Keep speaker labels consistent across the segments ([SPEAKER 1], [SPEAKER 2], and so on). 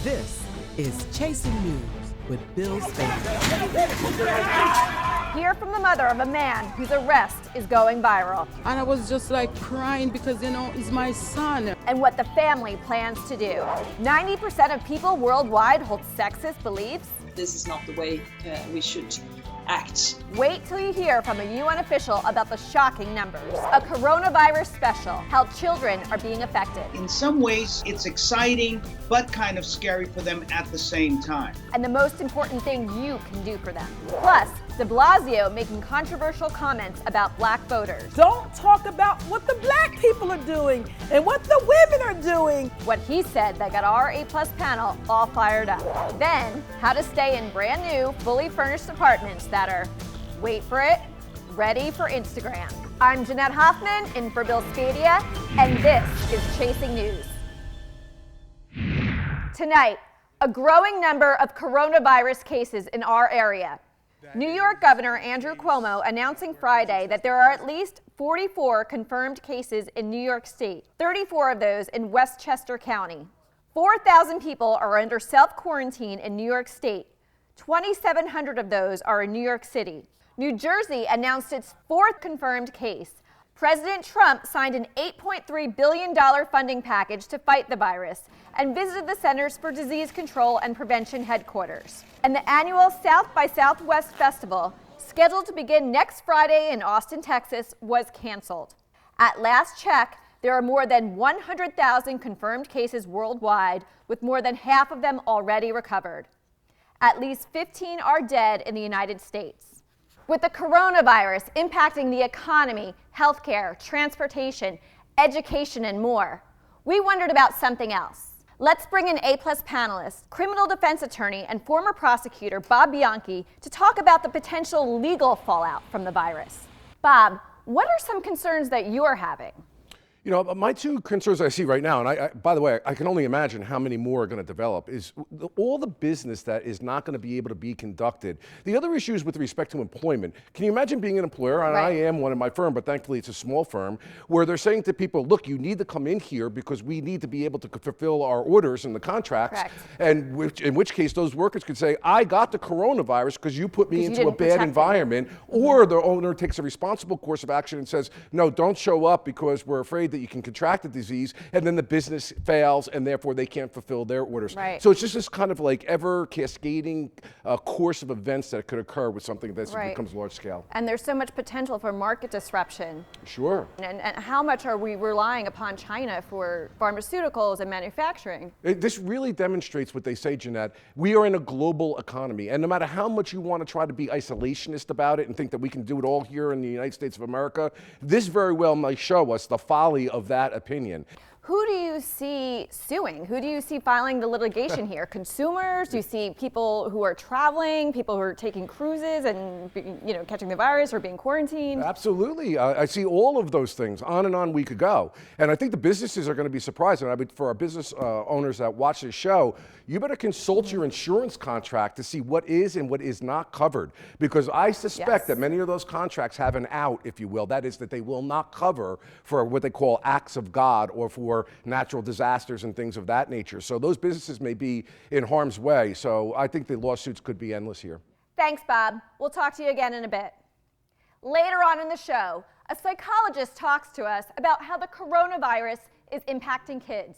[SPEAKER 1] This is Chasing News with Bill Spadea.
[SPEAKER 2] Hear from the mother of a man whose arrest is going viral.
[SPEAKER 3] And I was just like crying because, he's my son.
[SPEAKER 2] And what the family plans to do. 90% of people worldwide hold sexist beliefs.
[SPEAKER 4] This is not the way we should act.
[SPEAKER 2] Wait till you hear from a UN official about the shocking numbers. A coronavirus special, how children are being affected.
[SPEAKER 5] In some ways, it's exciting, but kind of scary for them at the same time.
[SPEAKER 2] And the most important thing you can do for them. Plus, de Blasio making controversial comments about black voters.
[SPEAKER 6] Don't talk about what the black people are doing and what the women are doing.
[SPEAKER 2] What he said that got our A+ panel all fired up. Then, how to stay in brand new, fully furnished apartments that are, wait for it, ready for Instagram. I'm Jeanette Hoffman, in for Bill Spadea, and this is Chasing News. Tonight, a growing number of coronavirus cases in our area. New York Governor Andrew Cuomo announcing Friday that there are at least 44 confirmed cases in New York State, 34 of those in Westchester County. 4,000 people are under self-quarantine in New York State. 2,700 of those are in New York City. New Jersey announced its fourth confirmed case. President Trump signed an $8.3 billion funding package to fight the virus and visited the Centers for Disease Control and Prevention headquarters. And the annual South by Southwest Festival, scheduled to begin next Friday in Austin, Texas, was canceled. At last check, there are more than 100,000 confirmed cases worldwide, with more than half of them already recovered. At least 15 are dead in the United States. With the coronavirus impacting the economy, healthcare, transportation, education, and more, we wondered about something else. Let's bring in A+ panelist, criminal defense attorney, and former prosecutor Bob Bianchi to talk about the potential legal fallout from the virus. Bob, what are some concerns that you're having?
[SPEAKER 7] My two concerns I see right now, and I by the way, I can only imagine how many more are going to develop, is all the business that is not going to be able to be conducted. The other issue is with respect to employment. Can you imagine being an employer, and
[SPEAKER 2] Right.
[SPEAKER 7] I am one in my firm, but thankfully it's a small firm, where they're saying to people, look, you need to come in here because we need to be able to fulfill our orders and the contracts.
[SPEAKER 2] Correct.
[SPEAKER 7] And in which case those workers could say, I got the coronavirus because you put me into a bad environment, or the owner takes a responsible course of action and says, no, don't show up because we're afraid that you can contract the disease, and then the business fails, and therefore they can't fulfill their orders.
[SPEAKER 2] Right.
[SPEAKER 7] So it's just this kind of like ever cascading course of events that could occur with something that
[SPEAKER 2] Right.
[SPEAKER 7] becomes large scale.
[SPEAKER 2] And there's so much potential for market disruption.
[SPEAKER 7] Sure.
[SPEAKER 2] And how much are we relying upon China for pharmaceuticals and manufacturing?
[SPEAKER 7] This really demonstrates what they say, Jeanette. We are in a global economy, and no matter how much you want to try to be isolationist about it and think that we can do it all here in the United States of America, this very well might show us the folly of that opinion.
[SPEAKER 2] Who do you see suing? Who do you see filing the litigation here? Consumers? Do you see people who are traveling, people who are taking cruises and catching the virus or being quarantined?
[SPEAKER 7] Absolutely. I see all of those things. On and on we could go. And I think the businesses are going to be surprised. And for our business owners that watch this show, you better consult your insurance contract to see what is and what is not covered. Because I suspect that many of those contracts have an out, if you will. That is that they will not cover for what they call acts of God or for natural disasters and things of that nature. So those businesses may be in harm's way. So I think the lawsuits could be endless here.
[SPEAKER 2] Thanks, Bob. We'll talk to you again in a bit. Later on in the show, a psychologist talks to us about how the coronavirus is impacting kids.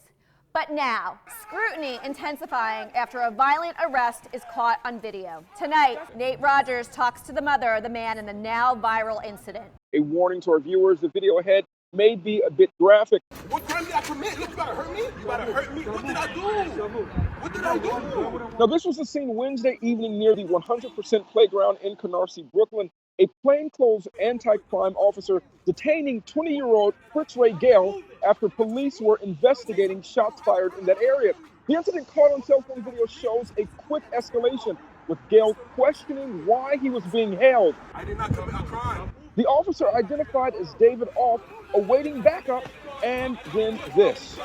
[SPEAKER 2] But now, scrutiny intensifying after a violent arrest is caught on video. Tonight, Nate Rogers talks to the mother of the man in the now viral incident.
[SPEAKER 8] A warning to our viewers, the video ahead may be a bit graphic.
[SPEAKER 9] What crime did I commit? Look, you about to hurt me? You about to hurt me? What did I do? What did I do?
[SPEAKER 8] Now, this was the scene Wednesday evening near the 100% playground in Canarsie, Brooklyn. A plainclothes anti-crime officer detaining 20-year-old Fritz Ray Gale after police were investigating shots fired in that area. The incident caught on cell phone video shows a quick escalation, with Gale questioning why he was being held.
[SPEAKER 9] I did not commit a crime.
[SPEAKER 8] The officer, identified as David Off, awaiting backup, and then this.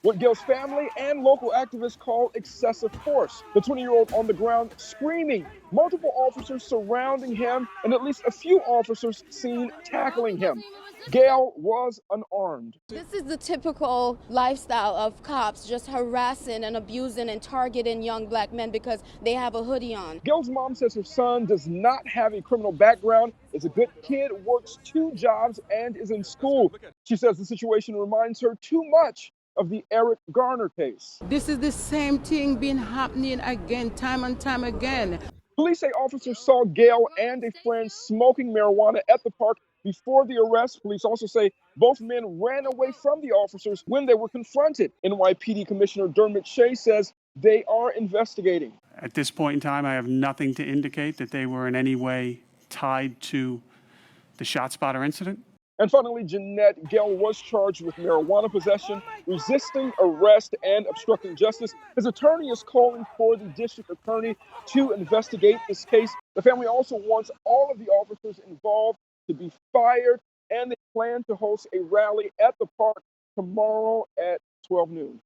[SPEAKER 8] what Gail's family and local activists call excessive force. The 20-year-old on the ground screaming, multiple officers surrounding him, and at least a few officers seen tackling him. Gail was unarmed.
[SPEAKER 10] This is the typical lifestyle of cops, just harassing and abusing and targeting young black men because they have a hoodie on.
[SPEAKER 8] Gail's mom says her son does not have a criminal background, is a good kid, works 2 jobs, and is in school. She says the situation reminds her too much of the Eric Garner case.
[SPEAKER 3] This is the same thing been happening again, time and time again.
[SPEAKER 8] Police say officers saw Gail and a friend smoking marijuana at the park before the arrest. Police also say both men ran away from the officers when they were confronted. NYPD Commissioner Dermot Shea says they are investigating.
[SPEAKER 11] At this point in time, I have nothing to indicate that they were in any way tied to the ShotSpotter incident.
[SPEAKER 8] And finally, Jeanette, Gail was charged with marijuana possession, resisting arrest, and obstructing justice. His attorney is calling for the district attorney to investigate this case. The family also wants all of the officers involved to be fired, and they plan to host a rally at the park tomorrow at 12 noon.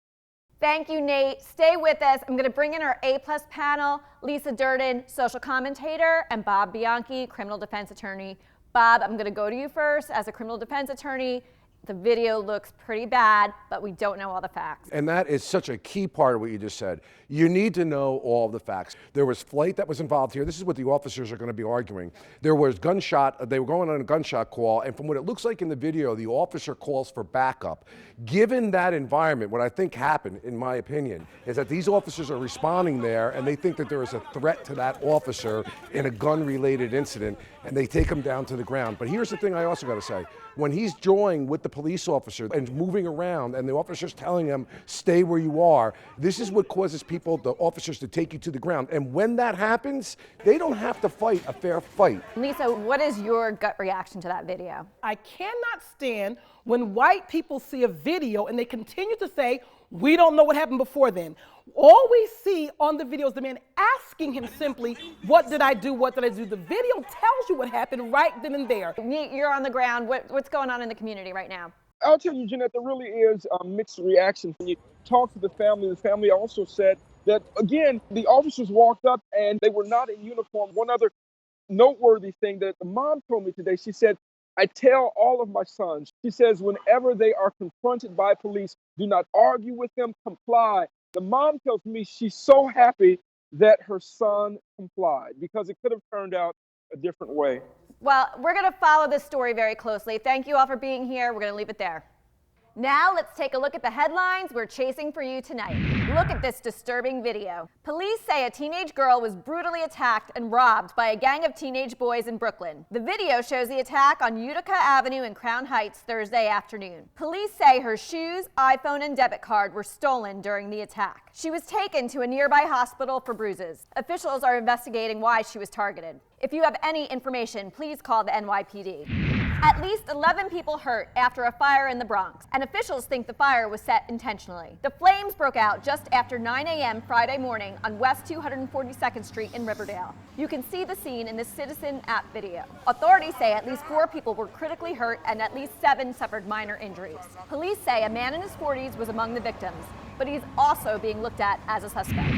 [SPEAKER 2] Thank you, Nate. Stay with us. I'm going to bring in our A-plus panel, Lisa Durden, social commentator, and Bob Bianchi, criminal defense attorney. Bob, I'm going to go to you first. As a criminal defense attorney, the video looks pretty bad, but we don't know all the facts.
[SPEAKER 7] And that is such a key part of what you just said. You need to know all the facts. There was flight that was involved here. This is what the officers are going to be arguing. There was gunshot. They were going on a gunshot call, and from what it looks like in the video, the officer calls for backup. Given that environment, what I think happened, in my opinion, is that these officers are responding there, and they think that there is a threat to that officer in a gun-related incident, and they take him down to the ground. But here's the thing I also got to say. When he's joining with the police officer and moving around and the officer's telling him, stay where you are, this is what causes people, the officers, to take you to the ground. And when that happens, they don't have to fight a fair fight.
[SPEAKER 2] Lisa, what is your gut reaction to that video?
[SPEAKER 6] I cannot stand when white people see a video and they continue to say, we don't know what happened before then. All we see on the video is the man asking him simply, what did I do? What did I do? The video tells you what happened right then and there.
[SPEAKER 2] You're on the ground. What's going on in the community right now?
[SPEAKER 8] I'll tell you, Jeanette, there really is a mixed reaction. When you talk to the family also said that, again, the officers walked up and they were not in uniform. One other noteworthy thing that the mom told me today, she said, I tell all of my sons, she says, whenever they are confronted by police, do not argue with them, comply. The mom tells me she's so happy that her son complied because it could have turned out a different way.
[SPEAKER 2] Well, we're going to follow this story very closely. Thank you all for being here. We're going to leave it there. Now let's take a look at the headlines we're chasing for you tonight. Look at this disturbing video. Police say a teenage girl was brutally attacked and robbed by a gang of teenage boys in Brooklyn. The video shows the attack on Utica Avenue in Crown Heights Thursday afternoon. Police say her shoes, iPhone, and debit card were stolen during the attack. She was taken to a nearby hospital for bruises. Officials are investigating why she was targeted. If you have any information, please call the NYPD. At least 11 people hurt after a fire in the Bronx, and officials think the fire was set intentionally. The flames broke out just after 9 a.m. Friday morning on West 242nd Street in Riverdale. You can see the scene in the Citizen app video. Authorities say at least 4 people were critically hurt and at least 7 suffered minor injuries. Police say a man in his 40s was among the victims, but he's also being looked at as a suspect.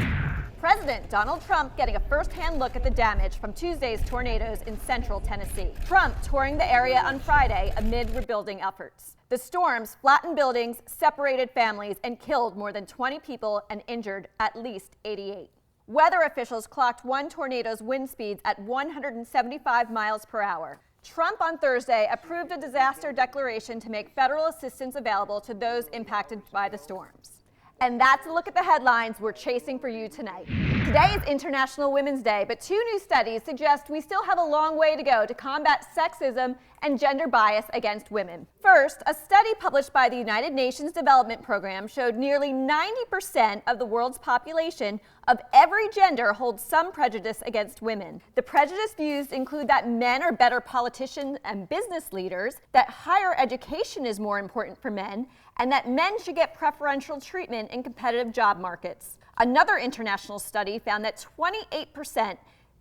[SPEAKER 2] President Donald Trump getting a first-hand look at the damage from Tuesday's tornadoes in central Tennessee. Trump touring the area on Friday amid rebuilding efforts. The storms flattened buildings, separated families, and killed more than 20 people and injured at least 88. Weather officials clocked one tornado's wind speeds at 175 miles per hour. Trump on Thursday approved a disaster declaration to make federal assistance available to those impacted by the storms. And that's a look at the headlines we're chasing for you tonight. Today is International Women's Day, but 2 new studies suggest we still have a long way to go to combat sexism and gender bias against women. First, a study published by the United Nations Development Program showed nearly 90% of the world's population of every gender holds some prejudice against women. The prejudice views include that men are better politicians and business leaders, that higher education is more important for men, and that men should get preferential treatment in competitive job markets. Another international study found that 28%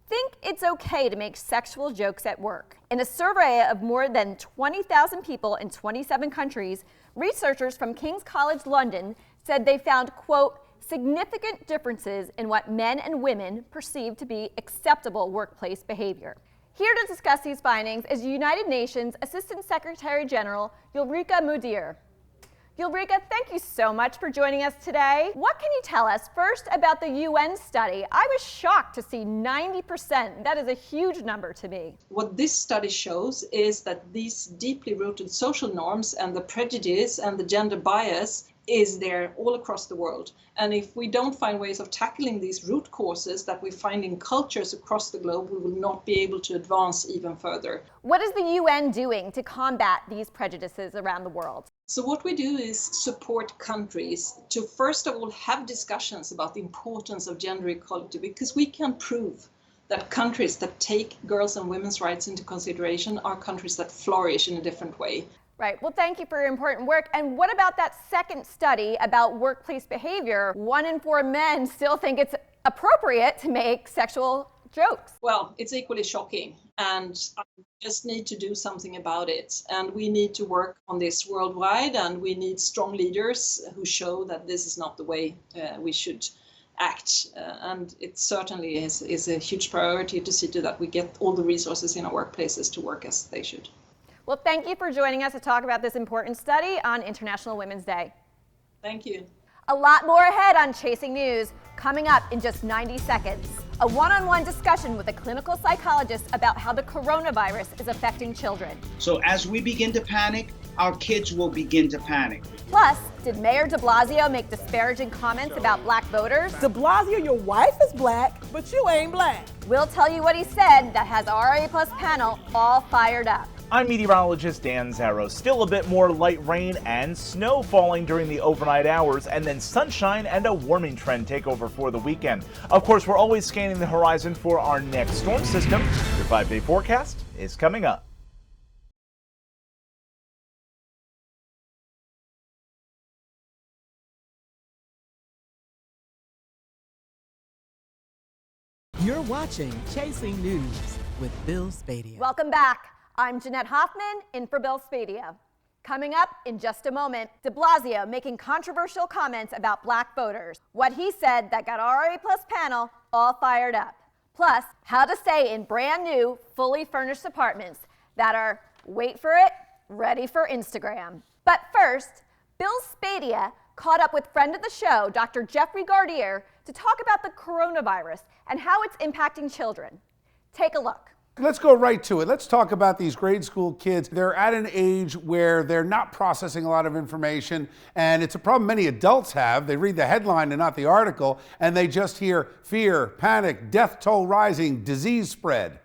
[SPEAKER 2] think it's okay to make sexual jokes at work. In a survey of more than 20,000 people in 27 countries, researchers from King's College London said they found, quote, significant differences in what men and women perceive to be acceptable workplace behavior. Here to discuss these findings is United Nations Assistant Secretary General Ulrika Mudir. Ulrika, thank you so much for joining us today. What can you tell us first about the UN study? I was shocked to see 90%. That is a huge number to me.
[SPEAKER 4] What this study shows is that these deeply rooted social norms and the prejudice and the gender bias is there all across the world. And if we don't find ways of tackling these root causes that we find in cultures across the globe, we will not be able to advance even further.
[SPEAKER 2] What is the UN doing to combat these prejudices around the world?
[SPEAKER 4] So what we do is support countries to, first of all, have discussions about the importance of gender equality, because we can prove that countries that take girls' and women's rights into consideration are countries that flourish in a different way.
[SPEAKER 2] Right. Well, thank you for your important work. And what about that second study about workplace behavior? 1 in 4 men still think it's appropriate to make sexual jokes.
[SPEAKER 4] Well, it's equally shocking, and I just need to do something about it. And we need to work on this worldwide, and we need strong leaders who show that this is not the way we should act. And it certainly is a huge priority to see to that we get all the resources in our workplaces to work as they should.
[SPEAKER 2] Well, thank you for joining us to talk about this important study on International Women's Day.
[SPEAKER 4] Thank you.
[SPEAKER 2] A lot more ahead on Chasing News, coming up in just 90 seconds. A one-on-one discussion with a clinical psychologist about how the coronavirus is affecting children.
[SPEAKER 5] So as we begin to panic, our kids will begin to panic.
[SPEAKER 2] Plus, did Mayor de Blasio make disparaging comments about black voters?
[SPEAKER 6] De Blasio, your wife is black, but you ain't black.
[SPEAKER 2] We'll tell you what he said that has our A+ panel all fired up.
[SPEAKER 12] I'm meteorologist Dan Zarrow. Still a bit more light rain and snow falling during the overnight hours, and then sunshine and a warming trend take over for the weekend. Of course, we're always scanning the horizon for our next storm system. Your 5-day forecast is coming up.
[SPEAKER 1] You're watching Chasing News with Bill Spadea.
[SPEAKER 2] Welcome back. I'm Jeanette Hoffman, in for Bill Spadea. Coming up in just a moment, de Blasio making controversial comments about black voters. What he said that got our A+ panel all fired up. Plus, how to stay in brand new, fully furnished apartments that are, wait for it, ready for Instagram. But first, Bill Spadea caught up with friend of the show, Dr. Jeffrey Gardier, to talk about the coronavirus and how it's impacting children. Take a look.
[SPEAKER 13] Let's go right to it. Let's talk about these grade school kids. They're at an age where they're not processing a lot of information, and it's a problem many adults have. They read the headline and not the article, and they just hear fear, panic, death toll rising, disease spread.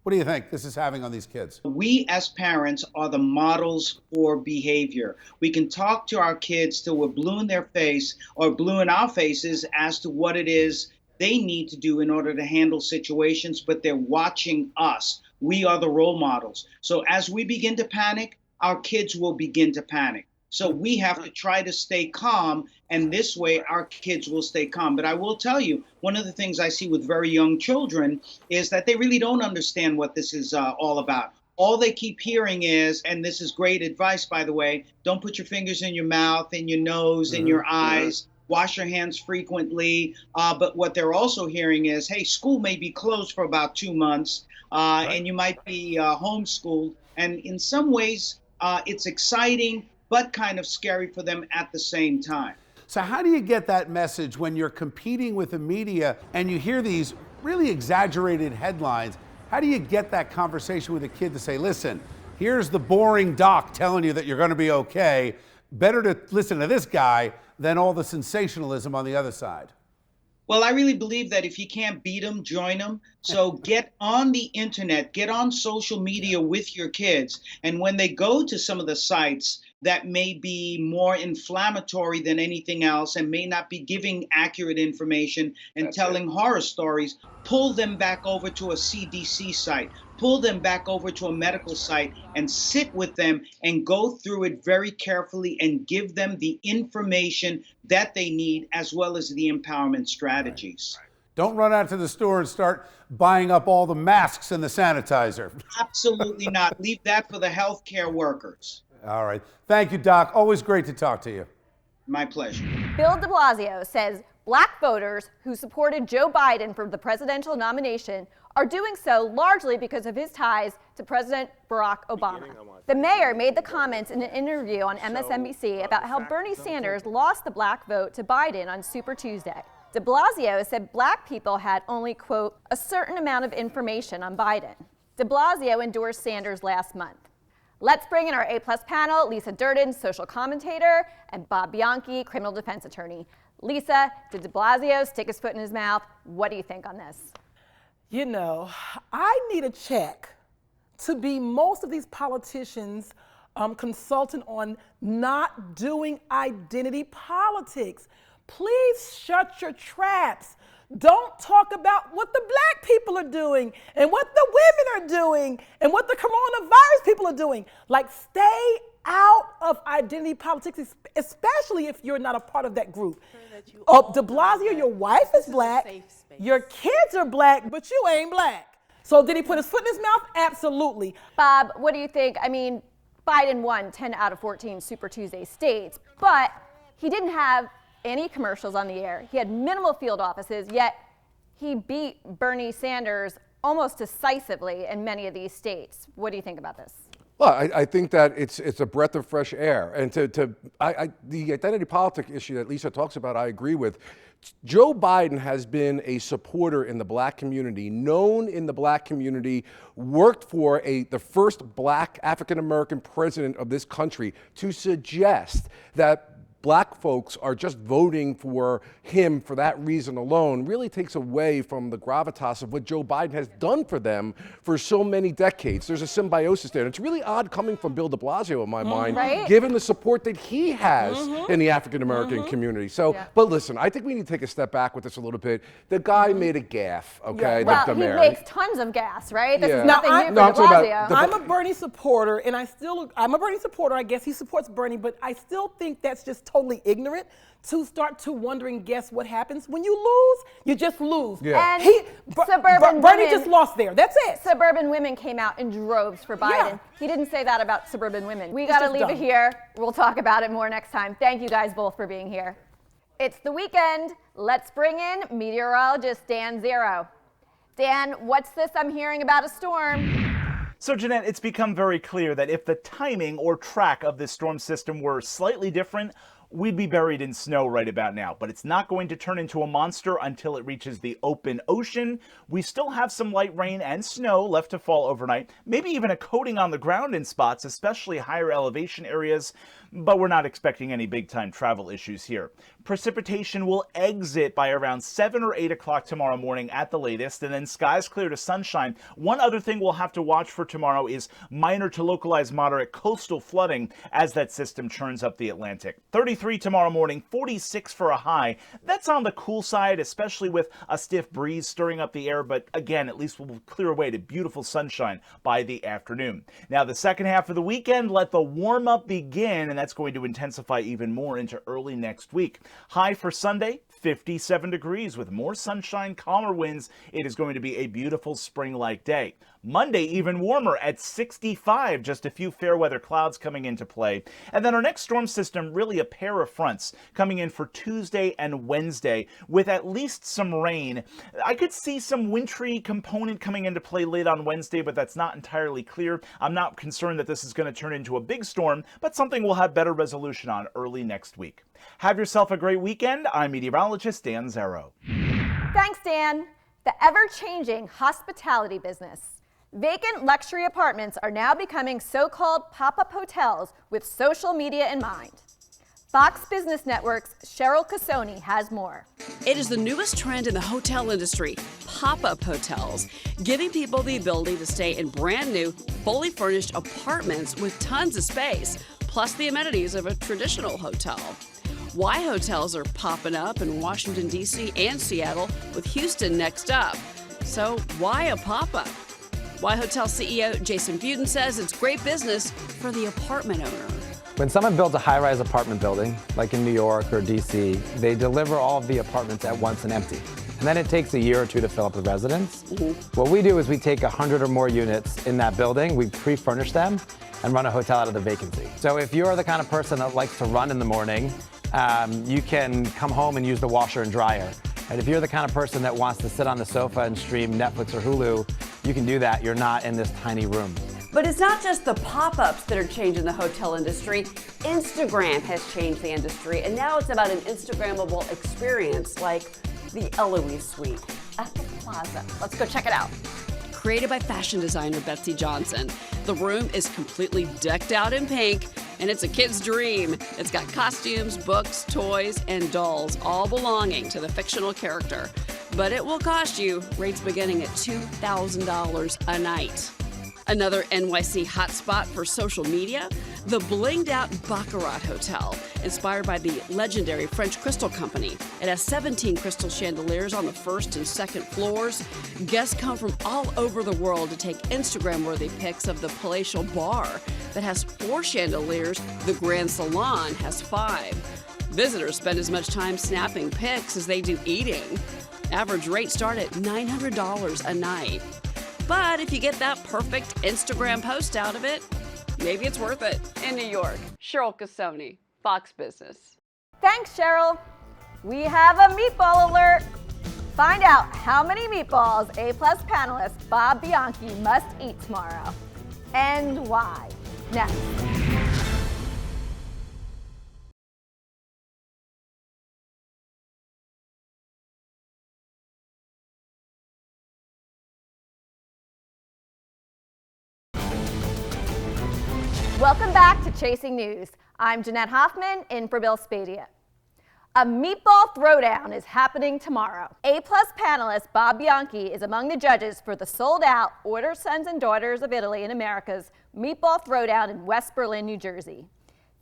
[SPEAKER 13] What do you think this is having on these kids?
[SPEAKER 5] We as parents are the models for behavior. We can talk to our kids till we're blue in their face or blue in our faces as to what it is they need to do in order to handle situations, but they're watching us. We are the role models. So as we begin to panic, our kids will begin to panic. So we have to try to stay calm, and this way our kids will stay calm. But I will tell you, one of the things I see with very young children is that they really don't understand what this is all about. All they keep hearing is, and this is great advice, by the way, don't put your fingers in your mouth, in your nose, in your eyes. Wash your hands frequently. But what they're also hearing is, hey, school may be closed for about 2 months, and you might be homeschooled. And in some ways, it's exciting, but kind of scary for them at the same time.
[SPEAKER 13] So how do you get that message when you're competing with the media and you hear these really exaggerated headlines? How do you get that conversation with a kid to say, listen, here's the boring doc telling you that you're going to be okay. Better to listen to this guy than all the sensationalism on the other side?
[SPEAKER 5] Well, I really believe that if you can't beat them, join them. So get on the internet, get on social media with your kids. And when they go to some of the sites that may be more inflammatory than anything else and may not be giving accurate information and telling horror stories, pull them back over to a CDC site, pull them back over to a medical site and sit with them and go through it very carefully and give them the information that they need as well as the empowerment strategies.
[SPEAKER 13] Don't run out to the store and start buying up all the masks and the sanitizer.
[SPEAKER 5] Absolutely not. Leave that for the healthcare workers.
[SPEAKER 13] All right. Thank you, Doc. Always great to talk to you.
[SPEAKER 5] My pleasure.
[SPEAKER 2] Bill de Blasio says black voters who supported Joe Biden for the presidential nomination are doing so largely because of his ties to President Barack Obama. The mayor made the comments in an interview on MSNBC about how Bernie Sanders lost the black vote to Biden on Super Tuesday. De Blasio said black people had only, quote, a certain amount of information on Biden. De Blasio endorsed Sanders last month. Let's bring in our A-plus panel, Lisa Durden, social commentator, and Bob Bianchi, criminal defense attorney. Lisa, did de Blasio stick his foot in his mouth? What do you think on this?
[SPEAKER 6] You know, I need a check to be most of these politicians consultant on not doing identity politics. Please shut your traps. Don't talk about what the black people are doing and what the women are doing and what the coronavirus people are doing. Like, stay out of identity politics, especially if you're not a part of that group. De Blasio, your wife is black, your kids are black, but you ain't black. So did he put his foot in his mouth? Absolutely.
[SPEAKER 2] Bob, what do you think? I mean, Biden won 10 out of 14 Super Tuesday states, but he didn't have any commercials on the air. He had minimal field offices, yet he beat Bernie Sanders almost decisively in many of these states. What do you think about this?
[SPEAKER 7] Well, I think that it's a breath of fresh air. And the identity politic issue that Lisa talks about, I agree with. Joe Biden has been a supporter in the black community, known in the black community, worked for the first black African-American president of this country. To suggest that black folks are just voting for him for that reason alone really takes away from the gravitas of what Joe Biden has done for them for so many decades. There's a symbiosis there. And it's really odd coming from Bill de Blasio in my mind, given the support that he has in the African-American community. So, but listen, I think we need to take a step back with this a little bit. The guy made a gaffe, okay?
[SPEAKER 2] Well, he makes tons of gas, right? This is nothing new for de Blasio.
[SPEAKER 6] I'm a Bernie supporter, and I'm a Bernie supporter. I guess he supports Bernie, but I still think that's just totally ignorant to start to wondering, guess what happens? When you lose, you just lose.
[SPEAKER 2] Yeah. And
[SPEAKER 6] Bernie just lost there. That's it.
[SPEAKER 2] Suburban women came out in droves for Biden. Yeah. He didn't say that about suburban women. We got to leave it here. We'll talk about it more next time. Thank you guys both for being here. It's the weekend. Let's bring in meteorologist Dan Zero. Dan, what's this I'm hearing about a storm?
[SPEAKER 12] So, Jeanette, it's become very clear that if the timing or track of this storm system were slightly different, we'd be buried in snow right about now. But it's not going to turn into a monster until it reaches the open ocean. We still have some light rain and snow left to fall overnight, maybe even a coating on the ground in spots, especially higher elevation areas, but we're not expecting any big-time travel issues here. Precipitation will exit by around 7 or 8 o'clock tomorrow morning at the latest, and then skies clear to sunshine. One other thing we'll have to watch for tomorrow is minor to localized moderate coastal flooding as that system churns up the Atlantic. 33 tomorrow morning, 46 for a high. That's on the cool side, especially with a stiff breeze stirring up the air, but again, at least we'll clear away to beautiful sunshine by the afternoon. Now, the second half of the weekend, let the warm-up begin, and that's going to intensify even more into early next week. High for Sunday, 57 degrees with more sunshine, calmer winds. It is going to be a beautiful spring-like day. Monday, even warmer at 65, just a few fair weather clouds coming into play. And then our next storm system, really a pair of fronts coming in for Tuesday and Wednesday with at least some rain. I could see some wintry component coming into play late on Wednesday, but that's not entirely clear. I'm not concerned that this is going to turn into a big storm, but something we'll have better resolution on early next week. Have yourself a great weekend. I'm meteorologist Dan Zero.
[SPEAKER 2] Thanks, Dan. The ever-changing hospitality business. Vacant luxury apartments are now becoming so-called pop-up hotels with social media in mind. Fox Business Network's Cheryl Casoni has more.
[SPEAKER 14] It is the newest trend in the hotel industry, pop-up hotels, giving people the ability to stay in brand new, fully furnished apartments with tons of space, plus the amenities of a traditional hotel. Why hotels are popping up in Washington, D.C. and Seattle, with Houston next up. So why a pop-up? Why Hotel CEO Jason Buden says it's great business for the apartment owner.
[SPEAKER 15] When someone builds a high-rise apartment building, like in New York or D.C., they deliver all of the apartments at once and empty. And then it takes a year or two to fill up with residents. What we do is we take 100 or more units in that building, we pre-furnish them, and run a hotel out of the vacancy. So if you're the kind of person that likes to run in the morning you can come home and use the washer and dryer. And if you're the kind of person that wants to sit on the sofa and stream Netflix or Hulu, you can do that. You're not in this tiny room.
[SPEAKER 14] But it's not just the pop-ups that are changing the hotel industry. Instagram has changed the industry, and now it's about an Instagrammable experience like the Eloise Suite at the Plaza. Let's go check it out.
[SPEAKER 10] Created by fashion designer Betsy Johnson, the room is completely decked out in pink, and it's a kid's dream. It's got costumes, books, toys, and dolls, all belonging to the fictional character. But it will cost you, rates beginning at $2,000 a night. Another NYC hotspot for social media, the blinged out Baccarat Hotel, inspired by the legendary French Crystal Company. It has 17 crystal chandeliers on the first and second floors. Guests come from all over the world to take Instagram-worthy pics of the palatial bar that has 4 chandeliers. The Grand Salon has 5. Visitors spend as much time snapping pics as they do eating. Average rates start at $900 a night. But if you get that perfect Instagram post out of it, maybe it's worth it. In New York, Cheryl Casoni, Fox Business.
[SPEAKER 2] Thanks, Cheryl. We have a meatball alert. Find out how many meatballs A+ panelist Bob Bianchi must eat tomorrow and why. Next. Welcome back to Chasing News. I'm Jeanette Hoffman, in for Bill Spadea. A meatball throwdown is happening tomorrow. A+ panelist Bob Bianchi is among the judges for the sold-out Order Sons and Daughters of Italy in America's Meatball Throwdown in West Berlin, New Jersey.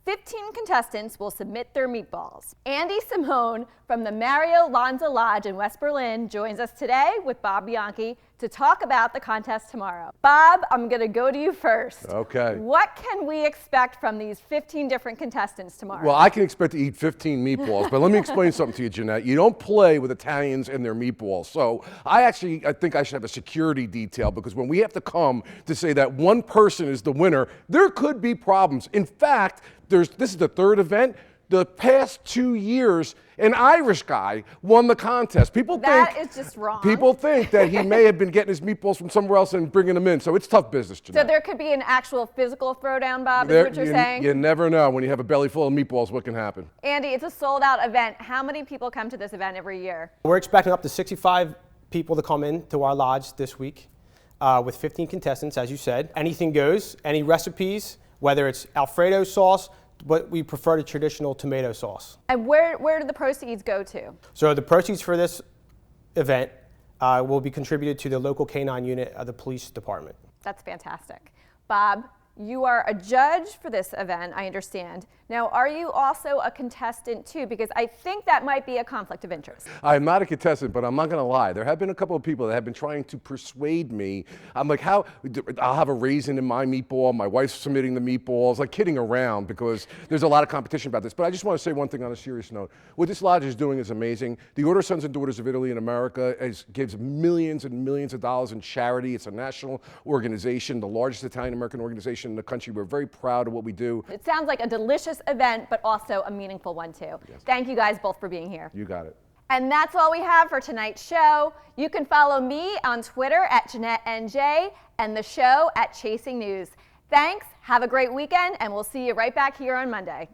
[SPEAKER 2] 15 contestants will submit their meatballs. Andy Simone from the Mario Lanza Lodge in West Berlin joins us today with Bob Bianchi to talk about the contest tomorrow. Bob, I'm going to go to you first.
[SPEAKER 7] Okay.
[SPEAKER 2] What can we expect from these 15 different contestants tomorrow?
[SPEAKER 7] Well, I can expect to eat 15 meatballs, but let me explain something to you, Jeanette. You don't play with Italians and their meatballs. So I think I should have a security detail, because when we have to come to say that one person is the winner, there could be problems. In fact, this is the 3rd event. The past 2 years, an Irish guy won the contest.
[SPEAKER 2] That is just wrong.
[SPEAKER 7] People think that he may have been getting his meatballs from somewhere else and bringing them in. So it's tough business, Jeanette.
[SPEAKER 2] So there could be an actual physical throwdown, Bob, is what you're saying?
[SPEAKER 7] You never know. When you have a belly full of meatballs, what can happen?
[SPEAKER 2] Andy, it's a sold-out event. How many people come to this event every year?
[SPEAKER 16] We're expecting up to 65 people to come in to our lodge this week with 15 contestants, as you said. Anything goes, any recipes, whether it's Alfredo sauce, but we prefer the traditional tomato sauce.
[SPEAKER 2] And where do the proceeds go to?
[SPEAKER 16] So the proceeds for this event will be contributed to the local K-9 unit of the police department.
[SPEAKER 2] That's fantastic. Bob, you are a judge for this event, I understand. Now, are you also a contestant too? Because I think that might be a conflict of interest.
[SPEAKER 7] I'm not a contestant, but I'm not going to lie. There have been a couple of people that have been trying to persuade me. I'm like, how? I'll have a raisin in my meatball. My wife's submitting the meatballs, like kidding around, because there's a lot of competition about this. But I just want to say one thing on a serious note. What this lodge is doing is amazing. The Order Sons and Daughters of Italy in America gives millions and millions of dollars in charity. It's a national organization, the largest Italian-American organization in the country. We're very proud of what we do.
[SPEAKER 2] It sounds like a delicious event, but also a meaningful one too.
[SPEAKER 7] Yes.
[SPEAKER 2] Thank you guys both for being here.
[SPEAKER 7] You got it.
[SPEAKER 2] And that's all we have for tonight's show. You can follow me on Twitter at JeanetteNJ and the show at Chasing News. Thanks, have a great weekend, and we'll see you right back here on Monday.